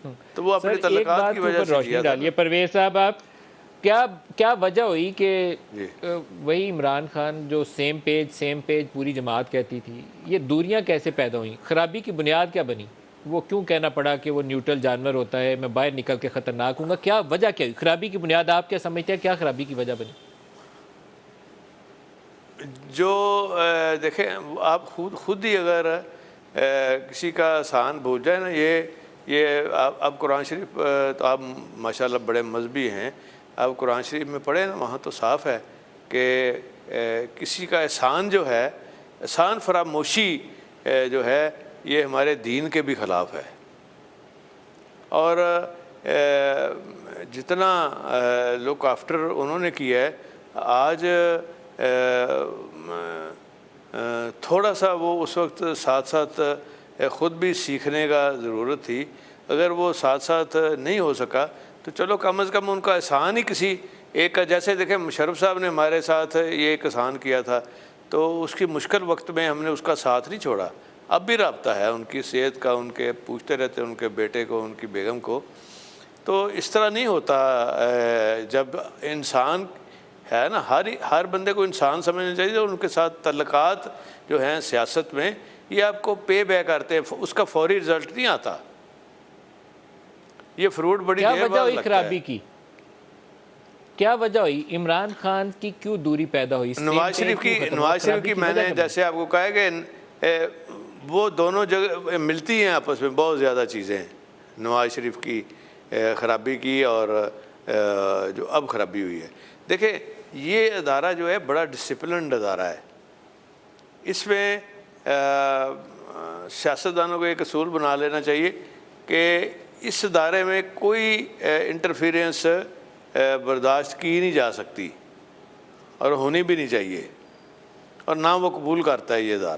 तो वो अपनी सर, एक तल्लुकात बात की के वजह ऊपर से रोशनी किया था डालिए ना। परवेज साहब, आप क्या क्या वजह हुई कि जी। वही इमरान खान जो सेम पेज पूरी जमात कहती थी, ये दूरियां कैसे पैदा हुई? खराबी की बुनियाद क्या बनी? वो क्यों कहना पड़ा कि वो न्यूट्रल जानवर होता है, मैं बाहर निकल के खतरनाक हूँ? क्या वजह क्या हुई? खराबी की बुनियाद आप क्या समझते हैं, क्या खराबी की वजह बनी? जो देखें, आप खुद ही अगर किसी का एहसान भूल जाए ना, ये आप अब कुरान शरीफ तो आप माशाल्लाह बड़े मजहबी हैं, आप कुरान शरीफ में पढ़े ना, वहाँ तो साफ़ है कि किसी का एहसान जो है, एहसान फरामोशी जो है, ये हमारे दीन के भी ख़िलाफ़ है। और जितना लुक आफ्टर उन्होंने किया है आज, थोड़ा सा वो उस वक्त साथ साथ ख़ुद भी सीखने का ज़रूरत थी। अगर वो साथ साथ नहीं हो सका तो चलो कम अज़ कम उनका एहसान ही किसी एक का, जैसे देखें मुशर्रफ साहब ने हमारे साथ ये एक एहसान किया था, तो उसकी मुश्किल वक्त में हमने उसका साथ नहीं छोड़ा। अब भी रब्ता है उनकी सेहत का, उनके पूछते रहते हैं उनके बेटे को, उनकी बेगम को। तो इस तरह नहीं होता। जब इंसान है ना, हर बंदे को इंसान समझना चाहिए, और उनके साथ तल्लुकात जो हैं सियासत में, ये आपको पे बैक करते हैं, उसका फौरी रिजल्ट नहीं आता। ये फ्रूट बड़ी क्या देर वजह बाद हुई लगता खराबी है। की? क्या वजह हुई? इमरान खान की क्यों दूरी पैदा हुई? नवाज शरीफ की मैंने जैसे आपको कहा है कि वो दोनों जगह मिलती हैं आपस में, बहुत ज़्यादा चीज़ें नवाज शरीफ की ख़राबी की और जो अब ख़राबी हुई है। देखिए, ये अदारा जो है बड़ा डिसिप्लिन्ड अदारा है। इसमें सियासतदानों को एक असूल बना लेना चाहिए कि इस अदारे में कोई इंटरफेरेंस बर्दाश्त की नहीं जा सकती और होनी भी नहीं चाहिए, और ना वो कबूल करता है ये अदारा।